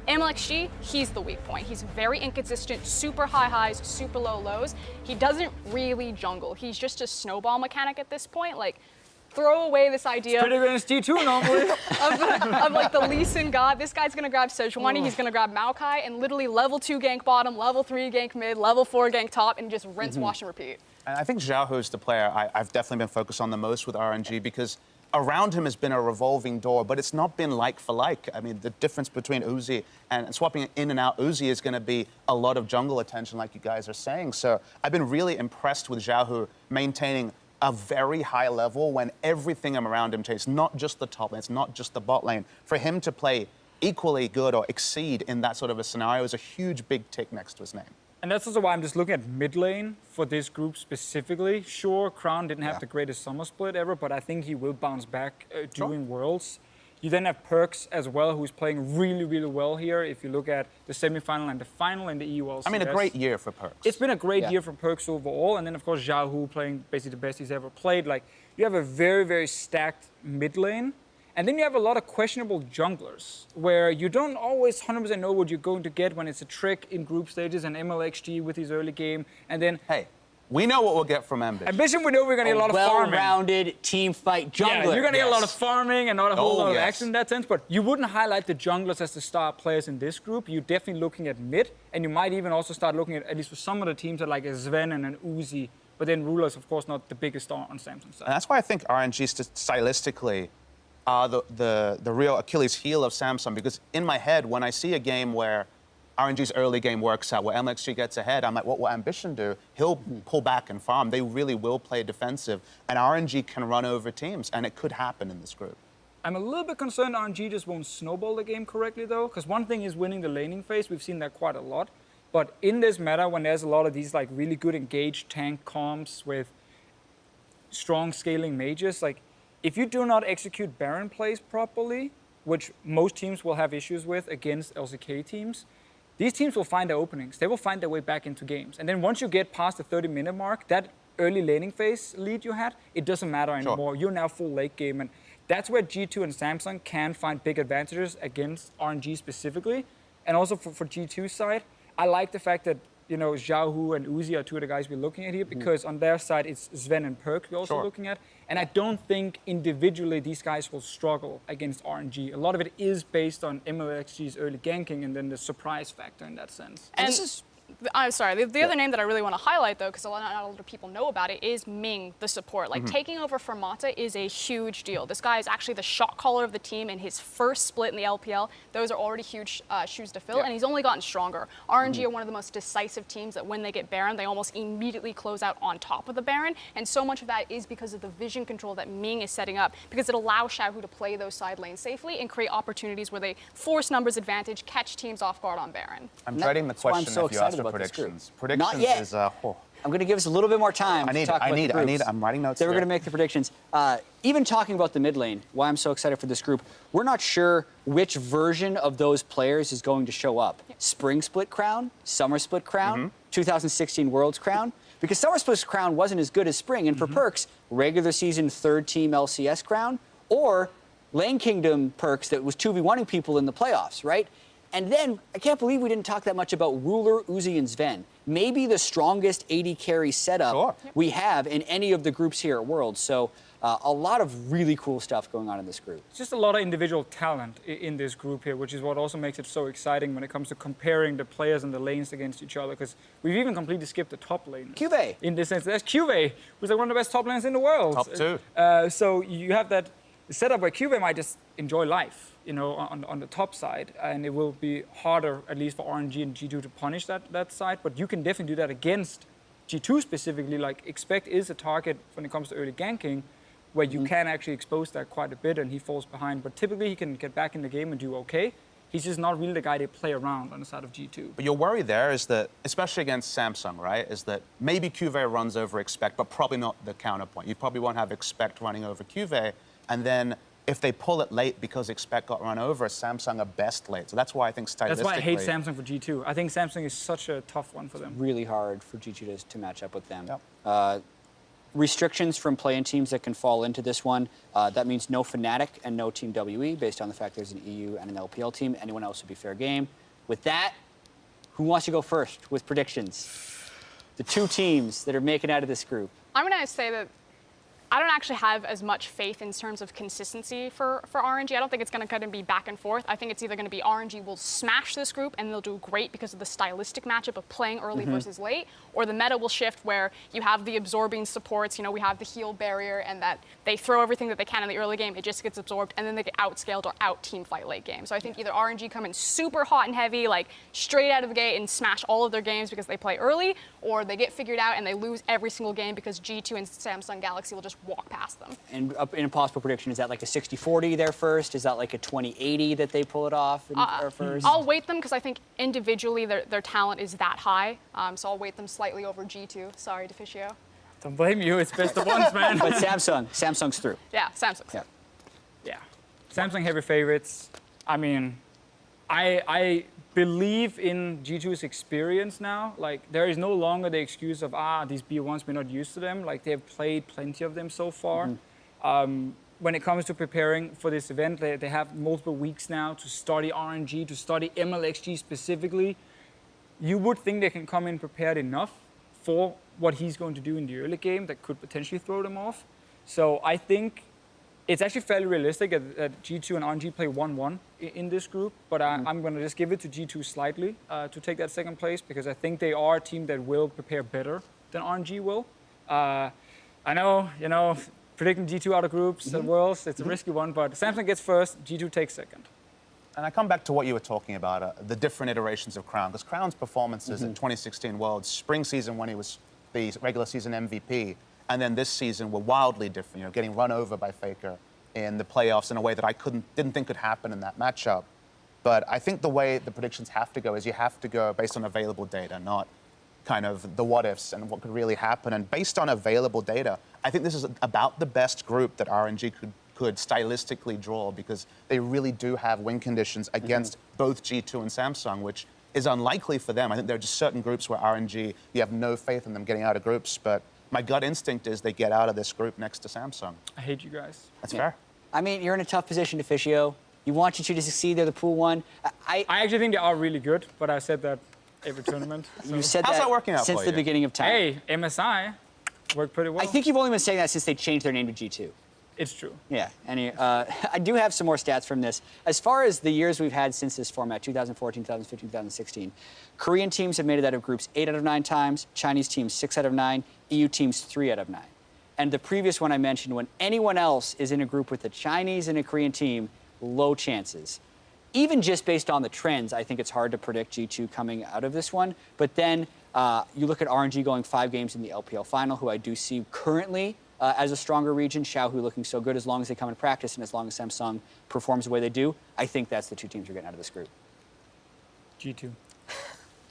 MLXG, he's the weak point. He's very inconsistent, super high highs, super low lows. He doesn't really jungle. He's just a snowball mechanic at this point. Throw away this idea. Pretty good against G2 normally. of the Lee Sin God. This guy's gonna grab Sejuani, he's gonna grab Maokai, and literally level 2 gank bottom, level 3 gank mid, level 4 gank top, and just rinse, wash, and repeat. And I think Xiaohu's the player I've definitely been focused on the most with RNG because around him has been a revolving door, but it's not been like for like. I mean, the difference between Uzi and swapping in and out Uzi is going to be a lot of jungle attention, like you guys are saying. So I've been really impressed with Xiaohu maintaining a very high level when everything around him changes, not just the top lane, it's not just the bot lane. For him to play equally good or exceed in that sort of a scenario is a huge big tick next to his name. And that's also why I'm just looking at mid lane for this group specifically. Sure, Crown didn't have the greatest summer split ever, but I think he will bounce back during Worlds. You then have Perks as well, who's playing really, really well here. If you look at the semifinal and the final in the EU LCS. I mean, a great year for Perks. It's been a great year for Perks overall. And then, of course, Xiaohu playing basically the best he's ever played. You have a very, very stacked mid lane. And then you have a lot of questionable junglers, where you don't always 100% know what you're going to get when it's a trick in group stages and MLXG with his early game. And then, hey, we know what we'll get from Ambition. Ambition, we know we're going to get a lot of farming. Well-rounded team fight jungler. Yeah, you're going to get a lot of farming and not a whole lot of action in that sense. But you wouldn't highlight the junglers as the star players in this group. You're definitely looking at mid, and you might even also start looking at least for some of the teams, at like a Sven and an Uzi. But then Ruler's, of course, not the biggest star on Samsung's side. And that's why I think RNG stylistically are the real Achilles heel of Samsung, because in my head, when I see a game where RNG's early game works out, where MLXG gets ahead, I'm like, what will Ambition do? He'll pull back and farm. They really will play defensive, and RNG can run over teams, and it could happen in this group. I'm a little bit concerned RNG just won't snowball the game correctly, though, because one thing is winning the laning phase. We've seen that quite a lot. But in this meta, when there's a lot of these really good engaged tank comps with strong scaling mages, if you do not execute Baron plays properly, which most teams will have issues with against LCK teams, these teams will find their openings. They will find their way back into games. And then once you get past the 30-minute mark, that early laning phase lead you had, it doesn't matter anymore. You're now full late game. And that's where G2 and Samsung can find big advantages against RNG specifically. And also for G2's side, I like the fact that, you know, Xiaohu and Uzi are two of the guys we're looking at here, because on their side, it's Sven and Perk we're also looking at. And I don't think individually these guys will struggle against RNG. A lot of it is based on MLXG's early ganking and then the surprise factor in that sense. And this is... I'm sorry, the other name that I really want to highlight, though, because not a lot of people know about it, is Ming, the support. Like, taking over for Mata is a huge deal. This guy is actually the shot caller of the team in his first split in the LPL. Those are already huge shoes to fill, and he's only gotten stronger. RNG are one of the most decisive teams that when they get Baron, they almost immediately close out on top of the Baron, and so much of that is because of the vision control that Ming is setting up, because it allows Xiaohu to play those side lanes safely and create opportunities where they force numbers advantage, catch teams off guard on Baron. I'm dreading the question if you ask for predictions. Predictions Not yet. is I'm going to give us a little bit more time to talk about the groups. I'm writing notes. Then we're going to make the predictions. Even talking about the mid lane, why I'm so excited for this group, we're not sure which version of those players is going to show up. Spring Split Crown, Summer Split Crown, 2016 Worlds Crown. Because Summer Split Crown wasn't as good as Spring, and for Perks, regular season third team LCS Crown, or Lane Kingdom Perks that was 2v1ing people in the playoffs, right? And then, I can't believe we didn't talk that much about Ruler, Uzi, and Sven. Maybe the strongest AD carry setup we have in any of the groups here at Worlds. So a lot of really cool stuff going on in this group. It's just a lot of individual talent in this group here, which is what also makes it so exciting when it comes to comparing the players and the lanes against each other, because we've even completely skipped the top lane. Cuvée. In this sense, there's Cuvée, who's like one of the best top lanes in the world. Top two. So you have that setup where Cuvée might just enjoy life, you know, on the top side, and it will be harder, at least for RNG and G2, to punish that side. But you can definitely do that against G2 specifically. Like, Expect is a target when it comes to early ganking, where you can actually expose that quite a bit, and he falls behind. But typically, he can get back in the game and do okay. He's just not really the guy they play around on the side of G2. But your worry there is that, especially against Samsung, right, is that maybe Cuvée runs over Expect, but probably not the counterpoint. You probably won't have Expect running over Cuvée, and then if they pull it late because Expect got run over, Samsung are best late. So that's why I think stylistically... That's why I hate Samsung for G2. I think Samsung is such a tough one for them. Really hard for G2 to match up with them. Yep. Restrictions from play-in teams that can fall into this one. That means no Fnatic and no Team WE, based on the fact there's an EU and an LPL team. Anyone else would be fair game. With that, who wants to go first with predictions? The two teams that are making out of this group. I'm going to say that I don't actually have as much faith in terms of consistency for RNG. I don't think it's going to be back and forth. I think it's either going to be RNG will smash this group and they'll do great because of the stylistic matchup of playing early versus late, or the meta will shift where you have the absorbing supports, you know, we have the heal barrier, and that they throw everything that they can in the early game, it just gets absorbed, and then they get outscaled or out-team fight late game. So I think either RNG come in super hot and heavy, like straight out of the gate and smash all of their games because they play early, or they get figured out and they lose every single game because G2 and Samsung Galaxy will just walk past them. And in a possible prediction, is that like a 60-40 there first? Is that like a 20-80 that they pull it off first? I'll weight them because I think individually their talent is that high. So I'll weight them slightly over G2. Sorry, Deficio. Don't blame you. It's best of ones, man. But Samsung's through. Yeah, Samsung's through. Yeah. Samsung heavy favorites. I mean, I believe in G2's experience now. Like, there is no longer the excuse of, these B1s, we're not used to them. Like, they have played plenty of them so far. When it comes to preparing for this event, they have multiple weeks now to study RNG, to study MLXG specifically. You would think they can come in prepared enough for what he's going to do in the early game that could potentially throw them off. So I think it's actually fairly realistic that G2 and RNG play 1-1 in this group, but I'm going to just give it to G2 slightly to take that second place, because I think they are a team that will prepare better than RNG will. I know, you know, predicting G2 out of groups at Worlds, it's a risky one, but Samsung gets first, G2 takes second. And I come back to what you were talking about, the different iterations of Crown, because Crown's performances in 2016 Worlds, spring season when he was the regular season MVP, and then this season were wildly different, you know, getting run over by Faker in the playoffs in a way that I didn't think could happen in that matchup. But I think the way the predictions have to go is you have to go based on available data, not kind of the what-ifs and what could really happen. And based on available data, I think this is about the best group that RNG could stylistically draw, because they really do have win conditions against both G2 and Samsung, which is unlikely for them. I think there are just certain groups where RNG, you have no faith in them getting out of groups, but my gut instinct is they get out of this group next to Samsung. I hate you guys. That's fair. I mean, you're in a tough position, Deficio. You want you to succeed. They're the pool one. I actually think they are really good, but I said that every tournament. So. You said How's that working out since for the you? beginning of time. Hey, MSI worked pretty well. I think you've only been saying that since they changed their name to G2. It's true. Yeah, and I do have some more stats from this. As far as the years we've had since this format, 2014, 2015, 2016, Korean teams have made it out of groups 8 out of 9 times, Chinese teams 6 out of 9, EU teams 3 out of 9. And the previous one I mentioned, when anyone else is in a group with a Chinese and a Korean team, low chances. Even just based on the trends, I think it's hard to predict G2 coming out of this one. But then you look at RNG going 5 games in the LPL final, who I do see currently as a stronger region. Xiaohu looking so good as long as they come in practice and as long as Samsung performs the way they do. I think that's the 2 teams we're getting out of this group. G2.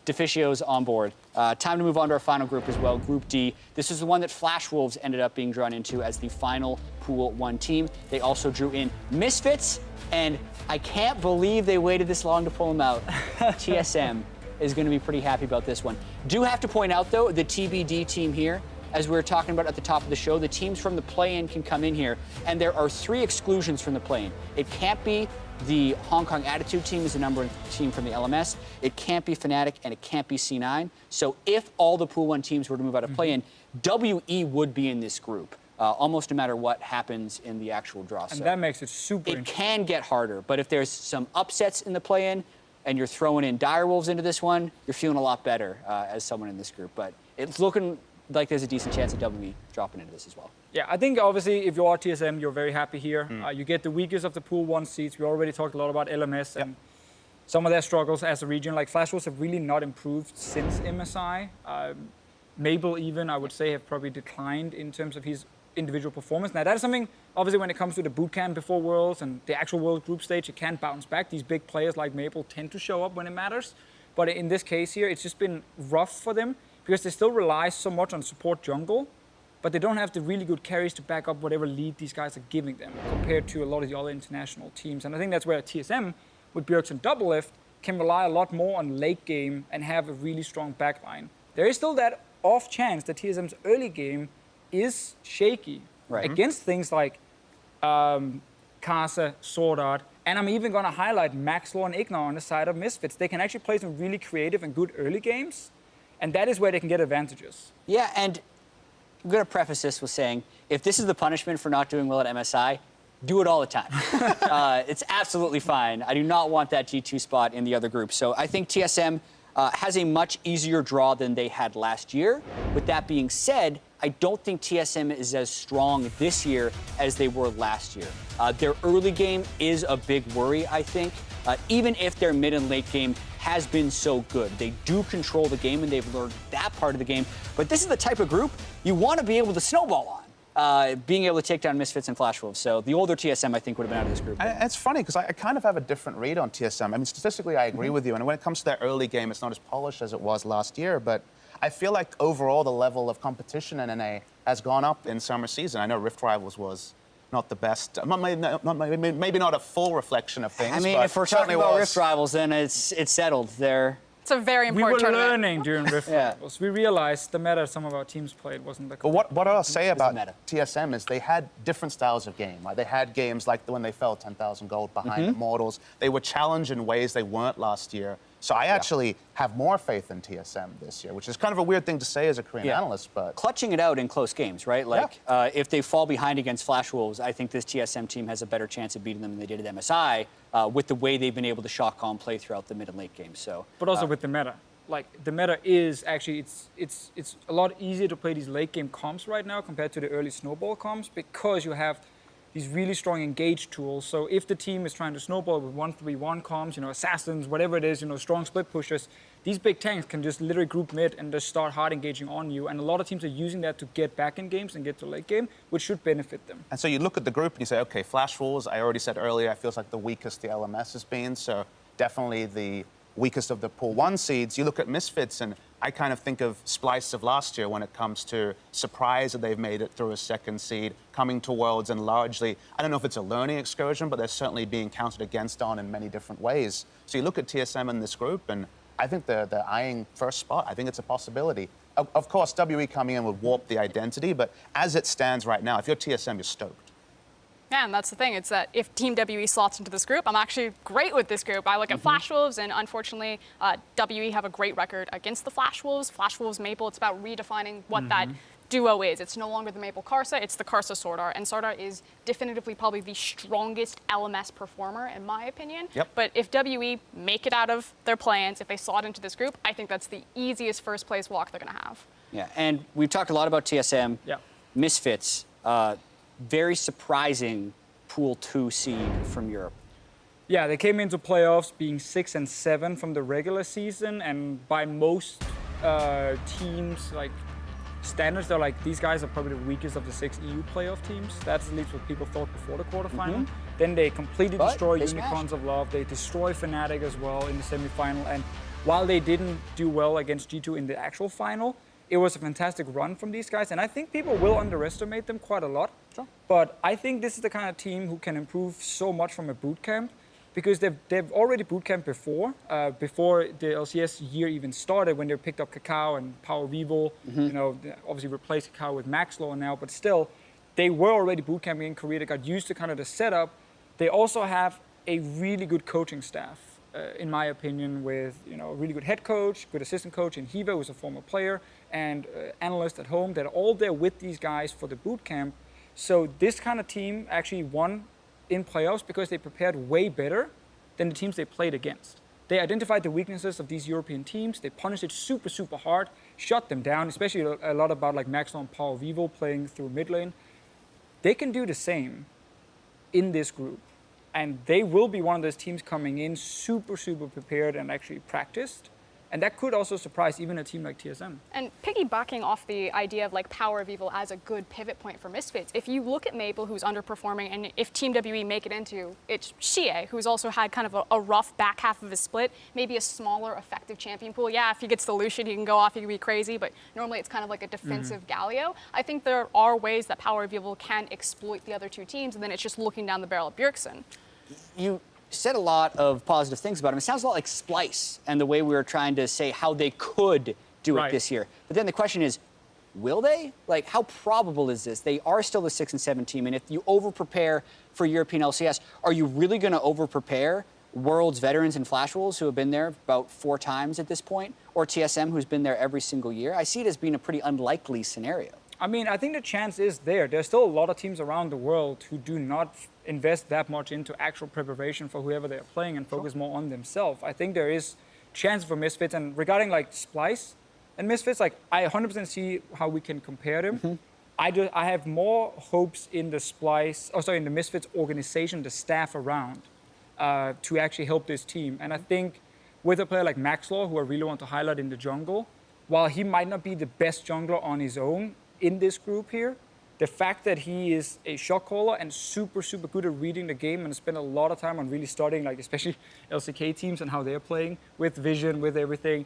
Deficio's on board. Time to move on to our final group as well, Group D. This is the one that Flash Wolves ended up being drawn into as the final Pool 1 team. They also drew in Misfits, and I can't believe they waited this long to pull them out. TSM is going to be pretty happy about this one. Do have to point out, though, the TBD team here, as we were talking about at the top of the show, the teams from the play-in can come in here, and there are 3 exclusions from the play-in. It can't be the Hong Kong Attitude team is the #1 team from the LMS. It can't be Fnatic, and it can't be C9. So if all the Pool 1 teams were to move out of play-in, WE would be in this group, almost no matter what happens in the actual draw. And so that makes it super it interesting. can get harder, but if there's some upsets in the play-in, and you're throwing in Direwolves into this one, you're feeling a lot better as someone in this group. But it's looking like there's a decent chance of WE dropping into this as well. Yeah, I think obviously if you are TSM, you're very happy here. You get the weakest of the Pool 1 seeds. We already talked a lot about LMS and some of their struggles as a region. Like Flash Wolves have really not improved since MSI. Mabel even, I would say, have probably declined in terms of his individual performance. Now that is something, obviously when it comes to the boot camp before Worlds and the actual World group stage, it can't bounce back. These big players like Mabel tend to show up when it matters. But in this case here, it's just been rough for them because they still rely so much on support jungle, but they don't have the really good carries to back up whatever lead these guys are giving them compared to a lot of the other international teams. And I think that's where TSM, with Bjergsen and Doublelift, can rely a lot more on late game and have a really strong backline. There is still that off chance that TSM's early game is shaky against things like Kasa, Sword Art, and I'm even going to highlight Maxlaw and Ignor on the side of Misfits. They can actually play some really creative and good early games, and that is where they can get advantages. Yeah, and I'm going to preface this with saying, if this is the punishment for not doing well at MSI, do it all the time. It's absolutely fine. I do not want that G2 spot in the other group. So I think TSM has a much easier draw than they had last year. With that being said, I don't think TSM is as strong this year as they were last year. Their early game is a big worry, I think, even if their mid and late game has been so good. They do control the game, and they've learned that part of the game. But this is the type of group you want to be able to snowball on, being able to take down Misfits and Flash Wolves. So the older TSM, I think, would have been out of this group. And it's funny, because I kind of have a different read on TSM. I mean, statistically, I agree with you. And when it comes to their early game, it's not as polished as it was last year. But I feel like overall, the level of competition in NA has gone up in summer season. I know Rift Rivals was not the best, maybe not a full reflection of things. I mean, but if we're talking about was. Rift Rivals, then it's settled. It's a very We important were tournament. learning during Rift Rivals. We realized the meta some of our teams played wasn't the But what I'll say about meta. TSM is they had different styles of game. Right? They had games like when they fell 10,000 gold behind Immortals. They were challenged in ways they weren't last year. So I actually have more faith in TSM this year, which is kind of a weird thing to say as a Korean analyst, but... Clutching it out in close games, right? Like, if they fall behind against Flash Wolves, I think this TSM team has a better chance of beating them than they did at MSI, with the way they've been able to shock calm play throughout the mid and late game. So, But also with the meta. Like, the meta is actually, it's a lot easier to play these late game comps right now compared to the early snowball comps because you have these really strong engage tools. So if the team is trying to snowball with 1-3-1 comps, assassins, whatever it is, strong split pushers, these big tanks can just literally group mid and just start hard engaging on you. And a lot of teams are using that to get back in games and get to late game, which should benefit them. And so you look at the group and you say, okay, Flash Wolves, I already said earlier, it feels like the weakest the LMS has been. So definitely the weakest of the Pool 1 seeds. You look at Misfits, and I kind of think of Splice of last year when it comes to surprise that they've made it through a second seed, coming to Worlds, and largely, I don't know if it's a learning excursion, but they're certainly being counted against on in many different ways. So you look at TSM in this group, and I think they're eyeing first spot. I think it's a possibility. Of course, WE coming in would warp the identity, but as it stands right now, if you're TSM, you're stoked. Yeah, and that's the thing. It's that if Team WE slots into this group, I'm actually great with this group. I look at Flash Wolves, and unfortunately, WE have a great record against the Flash Wolves. Flash Wolves Maple, it's about redefining what that duo is. It's no longer the Maple Karsa, it's the Karsa Sordar. And Sordar is definitively probably the strongest LMS performer, in my opinion. Yep. But if WE make it out of their plans, if they slot into this group, I think that's the easiest first place walk they're going to have. Yeah, and we've talked a lot about TSM. Yeah. Misfits, very surprising Pool 2 seed from Europe. Yeah, they came into playoffs being 6 and 7 from the regular season, and by most teams, like standards, they're like, these guys are probably the weakest of the 6 EU playoff teams. That's at least what people thought before the quarterfinal. Then they completely destroy Unicorns of Love. They destroy Fnatic as well in the semifinal. And while they didn't do well against G2 in the actual final, it was a fantastic run from these guys. And I think people will underestimate them quite a lot. Sure. But I think this is the kind of team who can improve so much from a boot camp, because they've already boot camped before the LCS year even started, when they picked up Kakao and Power Vivo. You know, obviously replaced Kakao with Maxlaw now, but still, they were already boot camping in Korea. They got used to kind of the setup. They also have a really good coaching staff, in my opinion, with a really good head coach, good assistant coach in Hiva, who's a former player, and analyst at home. They're all there with these guys for the boot camp. So this kind of team actually won in playoffs because they prepared way better than the teams they played against. They identified the weaknesses of these European teams. They punished it super, super hard, shut them down, especially a lot about like Maxlaw and Power Vivo playing through mid lane. They can do the same in this group. And they will be one of those teams coming in super, super prepared and actually practiced. And that could also surprise even a team like TSM. And piggybacking off the idea of like Power of Evil as a good pivot point for Misfits, if you look at Maple, who's underperforming, and if Team WE make it into, it's Shie, who's also had kind of a rough back half of his split, maybe a smaller effective champion pool. Yeah, if he gets the Lucian, he can go off, he can be crazy, but normally it's kind of like a defensive Galio. I think there are ways that Power of Evil can exploit the other two teams, and then it's just looking down the barrel of Bjergsen. You said a lot of positive things about him. It sounds a lot like Splice and the way we were trying to say how they could do it this year. But then the question is, will they? Like, how probable is this? They are still the 6 and 7 team, and if you over-prepare for European LCS, are you really going to over-prepare Worlds veterans and Flash Wolves who have been there about 4 times at this point, or TSM who's been there every single year? I see it as being a pretty unlikely scenario. I mean, I think the chance is there. There's still a lot of teams around the world who do not invest that much into actual preparation for whoever they're playing and focus more on themselves. I think there is chance for Misfits. And regarding like Splice and Misfits, like I 100% see how we can compare them. I have more hopes in the in the Misfits organization, the staff around, to actually help this team. And I think with a player like Maxlaw, who I really want to highlight in the jungle, while he might not be the best jungler on his own in this group here, the fact that he is a shot caller and super, super good at reading the game and spend a lot of time on really studying, like especially LCK teams and how they're playing with vision, with everything.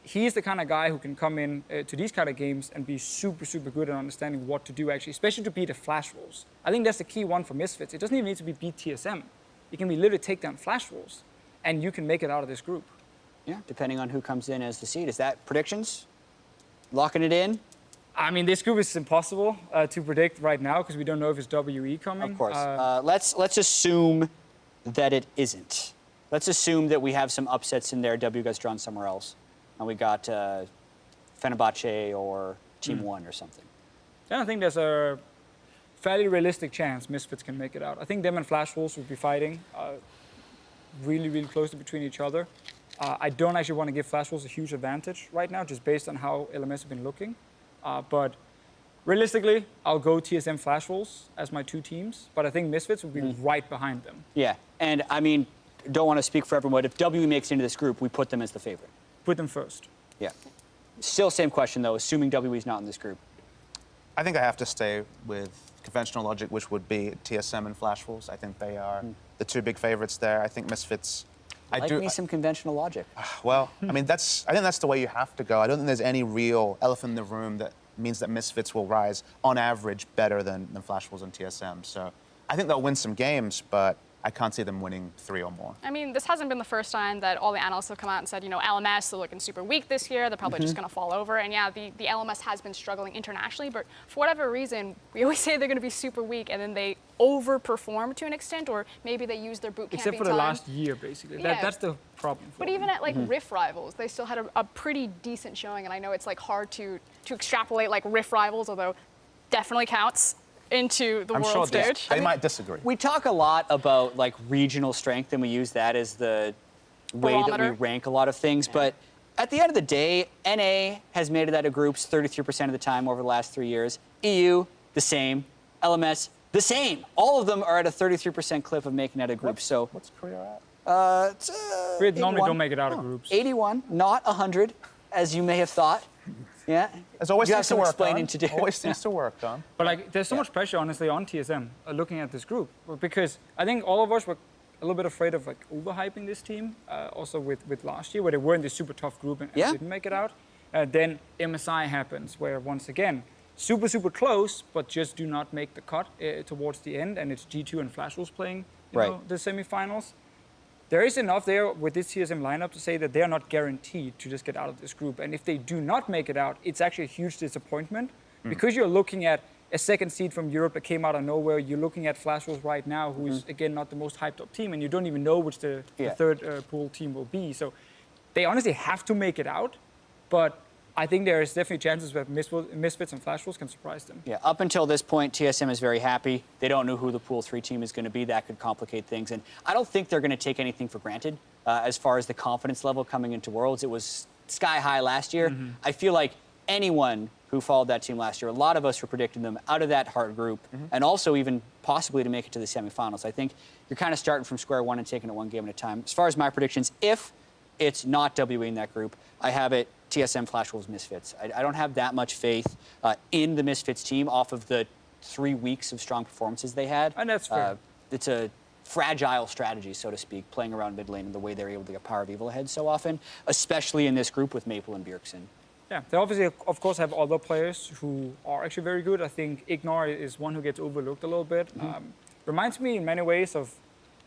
He's the kind of guy who can come in to these kind of games and be super, super good at understanding what to do actually, especially to beat the Flash Wolves. I think that's the key one for Misfits. It doesn't even need to be beat TSM. You can literally take down Flash Wolves and you can make it out of this group. Yeah, depending on who comes in as the seed. Is that predictions? Locking it in? I mean, this group is impossible to predict right now because we don't know if it's WE coming. Of course. Let's assume that it isn't. Let's assume that we have some upsets in there. W gets drawn somewhere else, and we got Fenerbahce or Team One or something. Yeah, I think there's a fairly realistic chance Misfits can make it out. I think them and Flash Wolves will be fighting really, really closely between each other. I don't actually want to give Flash Wolves a huge advantage right now, just based on how LMS have been looking. But realistically, I'll go TSM Flash Wolves as my 2 teams, but I think Misfits will be right behind them. Yeah, and I mean, don't want to speak for everyone, but if W makes it into this group, we put them as the favorite. Put them first. Yeah. Still same question, though, assuming W is not in this group. I think I have to stay with conventional logic, which would be TSM and Flash Wolves. I think they are the 2 big favorites there. I think Misfits... Me some conventional logic. Well, I mean, I think that's the way you have to go. I don't think there's any real elephant in the room that means that Misfits will rise, on average, better than Flash Wolves and TSM. So I think they'll win some games, but I can't see them winning 3 or more. I mean, this hasn't been the first time that all the analysts have come out and said, you know, LMS, they're looking super weak this year. They're probably just going to fall over. And yeah, the LMS has been struggling internationally. But for whatever reason, we always say they're going to be super weak, and then they overperform to an extent, or maybe they use their boot camping Except for the last year, basically. Yeah. That's the problem. But even at like Rift Rivals, they still had a pretty decent showing. And I know it's like hard to extrapolate like Rift Rivals, although definitely counts into the I'm world sure stage. they might disagree. We talk a lot about like regional strength, and we use that as the way that we Barometer. rank a lot of things. But at the end of the day, NA has made it out of groups 33% of the time over the last 3 years. EU, the same. LMS, the same. All of them are at a 33% clip of making it out of groups. So What's Korea at? it's, We normally 81. don't make it out of groups. 81, not 100, as you may have thought. Yeah. There's always you things have to some work explaining on. to do. Always things to work on. But like, there's so much pressure, honestly, on TSM looking at this group, because I think all of us were a little bit afraid of like overhyping this team, also with last year, where they were in this super tough group and Yeah. didn't make it out. Then MSI happens, where once again, super close, but just do not make the cut towards the end, and it's G2 and Flash Wolves playing the semifinals. There is enough there with this TSM lineup to say that they are not guaranteed to just get out of this group. And if they do not make it out, it's actually a huge disappointment because you're looking at a second seed from Europe that came out of nowhere. You're looking at Flash Wolves right now, who is, again, not the most hyped up team, and you don't even know which the third pool team will be. So they honestly have to make it out, but I think there is definitely chances that Misfits and Flash Wolves can surprise them. Yeah, up until this point, TSM is very happy. They don't know who the Pool 3 team is going to be. That could complicate things. And I don't think they're going to take anything for granted as far as the confidence level coming into Worlds. It was sky high last year. I feel like anyone who followed that team last year, a lot of us were predicting them out of that hard group and also even possibly to make it to the semifinals. I think you're kind of starting from square one and taking it one game at a time. As far as my predictions, if it's not WE in that group, I have it TSM, Flash Wolves, Misfits. I don't have that much faith in the Misfits team off of the 3 weeks of strong performances they had. And that's fair. It's a fragile strategy, so to speak, playing around mid lane and the way they're able to get Power of Evil ahead so often, especially in this group with Maple and Bjergsen. Yeah, they obviously, of course, have other players who are actually very good. I think Ignore is one who gets overlooked a little bit. Reminds me in many ways of,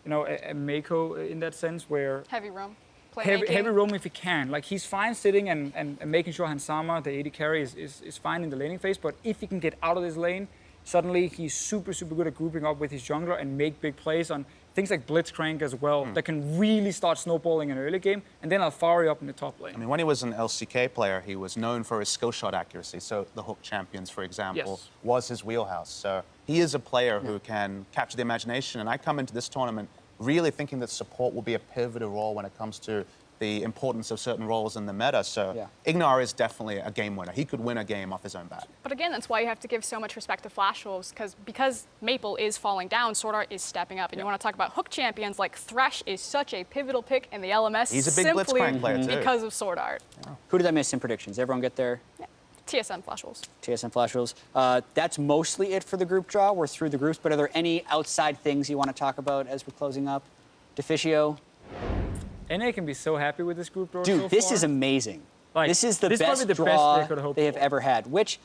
a Mako in that sense, where Heavy roam. heavy roam if he can. Like, he's fine sitting and making sure Hansama, the AD carry, is fine in the laning phase, but if he can get out of this lane, suddenly he's super good at grouping up with his jungler and make big plays on things like Blitzcrank as well, that can really start snowballing in an early game, and then Alfari up in the top lane. I mean, when he was an LCK player, he was known for his skill shot accuracy. So the Hook Champions, for example, was his wheelhouse. So he is a player who can capture the imagination. And I come into this tournament really thinking that support will be a pivotal role when it comes to the importance of certain roles in the meta. So Ignar is definitely a game winner. He could win a game off his own bat. But again, that's why you have to give so much respect to Flash Wolves, because Maple is falling down, Sword Art is stepping up. And you want to talk about Hook champions, like Thresh is such a pivotal pick in the LMS. He's a big Blitzcrank player, too. Because of Sword Art. Who did I miss in predictions? Everyone get there? TSM Flash Wolves. TSM Flash Wolves. That's mostly it for the group draw. We're through the groups, but are there any outside things you want to talk about as we're closing up? Deficio? NA can be so happy with this group draw. Dude, so this far. is amazing. Like, this is the this is best probably the draw best they could hope they have for. ever had, which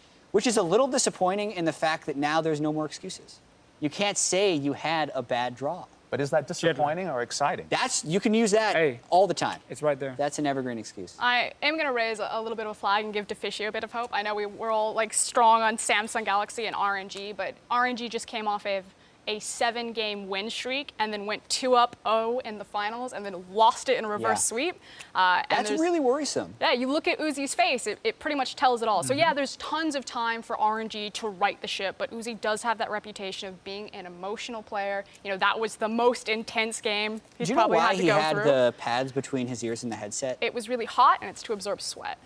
is a little disappointing in the fact that now there's no more excuses. You can't say you had a bad draw. But is that disappointing or exciting? You can use that all the time. It's right there. That's an evergreen excuse. I am going to raise a little bit of a flag and give Deficio a bit of hope. I know we're all like strong on Samsung Galaxy and RNG, but RNG just came off of a 7-game win streak and then went 2-0 in the finals and then lost it in a reverse sweep. That's really worrisome. Yeah, you look at Uzi's face, it pretty much tells it all. So yeah, there's tons of time for RNG to right the ship, but Uzi does have that reputation of being an emotional player. That was the most intense game he's Do you know probably why had to he go had through. the pads between his ears and the headset? It was really hot and it's to absorb sweat.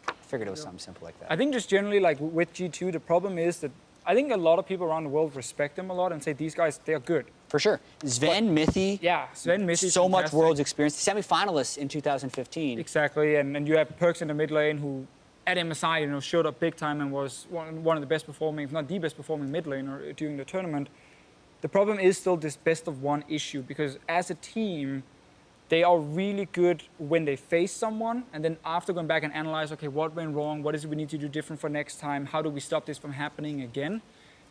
I figured it was something simple like that. I think just generally, like with G2, the problem is that I think a lot of people around the world respect them a lot and say these guys, they're good. For sure. Sven, Mithy. Yeah, Sven, Mithy. So much Worlds experience. Semi-finalists in 2015. Exactly, and you have Perks in the mid lane who, at MSI, showed up big time and was one of the best performing, if not the best performing mid laner during the tournament. The problem is still this best of one issue, because as a team, they are really good when they face someone, and then after going back and analyze, okay, what went wrong? What is it we need to do different for next time? How do we stop this from happening again?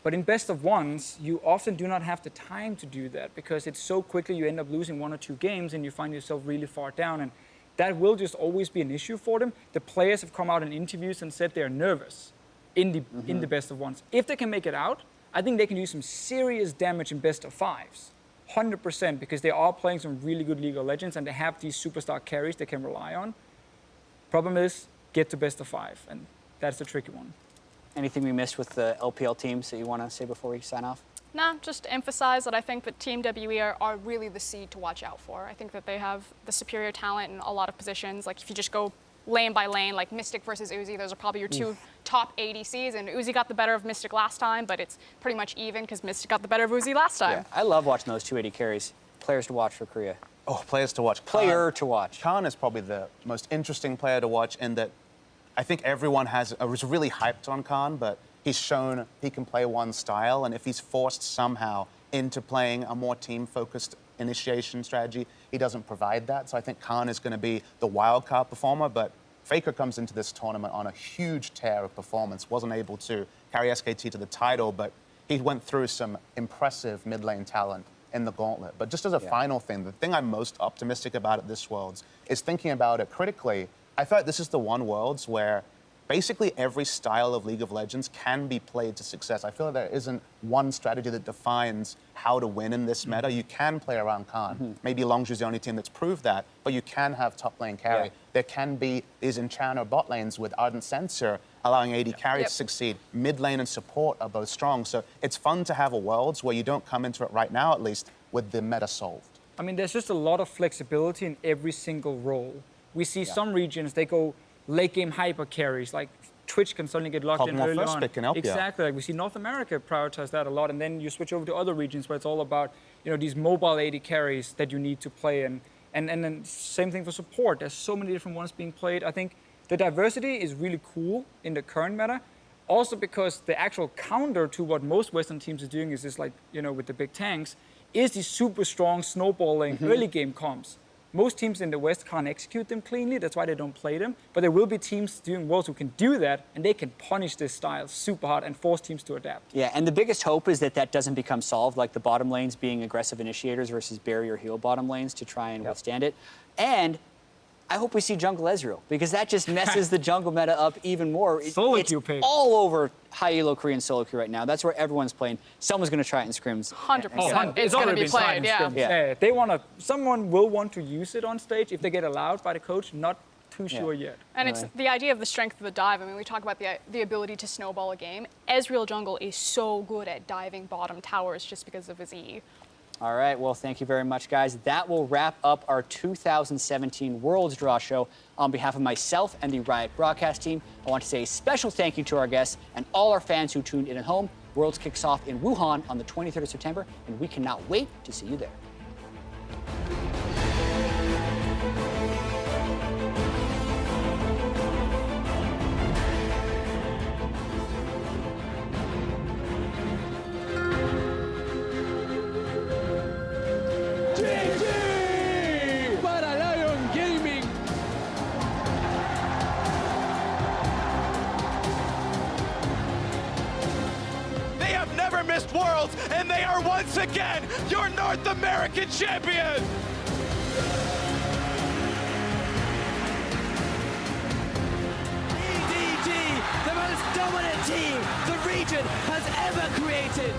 But in best of ones, you often do not have the time to do that because it's so quickly you end up losing 1 or 2 games and you find yourself really far down. And that will just always be an issue for them. The players have come out in interviews and said they're nervous in the best of ones. If they can make it out, I think they can do some serious damage in best of fives. 100%, because they are playing some really good League of Legends and they have these superstar carries they can rely on. Problem is, get to best of 5, and that's the tricky one. Anything we missed with the LPL teams that you want to say before we sign off? No, just to emphasize that I think that Team WE are really the seed to watch out for. I think that they have the superior talent in a lot of positions. Like if you just go lane by lane, like Mystic versus Uzi, those are probably your 2 top ADCs. And Uzi got the better of Mystic last time, but it's pretty much even because Mystic got the better of Uzi last time. Yeah, I love watching those 2 AD carries. Players to watch for Korea. Oh, players to watch. Player to watch. Khan is probably the most interesting player to watch in that I think everyone was really hyped on Khan, but he's shown he can play one style, and if he's forced somehow into playing a more team-focused initiation strategy, he doesn't provide that. So I think Khan is going to be the wildcard performer, but Faker comes into this tournament on a huge tear of performance, wasn't able to carry SKT to the title, but he went through some impressive mid-lane talent in the gauntlet. But just as a final thing, the thing I'm most optimistic about at this Worlds is thinking about it critically. I thought this is the one Worlds where basically every style of League of Legends can be played to success. I feel like there isn't one strategy that defines how to win in this meta. You can play around Khan. Maybe Longzhu's the only team that's proved that, but you can have top lane carry. Yeah. There can be these enchanter bot lanes with Ardent Sensor allowing AD carry to succeed. Mid lane and support are both strong. So it's fun to have a Worlds where you don't come into it right now, at least, with the meta solved. I mean, there's just a lot of flexibility in every single role. We see some regions, they go late game hyper carries, like Twitch can suddenly get locked in early on. Can help exactly, like we see North America prioritize that a lot, and then you switch over to other regions where it's all about, you know, these mobile AD carries that you need to play, and then same thing for support. There's so many different ones being played. I think the diversity is really cool in the current meta, also because the actual counter to what most Western teams are doing is this, like, you know, with the big tanks, is these super strong snowballing early game comps. Most teams in the West can't execute them cleanly, that's why they don't play them. But there will be teams doing Worlds who can do that, and they can punish this style super hard and force teams to adapt. Yeah, and the biggest hope is that that doesn't become solved, like the bottom lanes being aggressive initiators versus barrier heal bottom lanes to try and withstand it. And I hope we see jungle Ezreal, because that just messes the jungle meta up even more. Solo it's queue pick. all over high elo Korean solo queue right now. That's where everyone's playing. Someone's going to try it in scrims. 100%. It's going to be played, yeah. They someone will want to use it on stage if they get allowed by the coach. Not too sure yet. And it's the idea of the strength of the dive. I mean, we talk about the ability to snowball a game. Ezreal jungle is so good at diving bottom towers just because of his E. All right, well, thank you very much, guys. That will wrap up our 2017 Worlds Draw Show. On behalf of myself and the Riot broadcast team, I want to say a special thank you to our guests and all our fans who tuned in at home. Worlds kicks off in Wuhan on the 23rd of September, and we cannot wait to see you there. Worlds, and they are once again your North American champions! EDG, the most dominant team the region has ever created!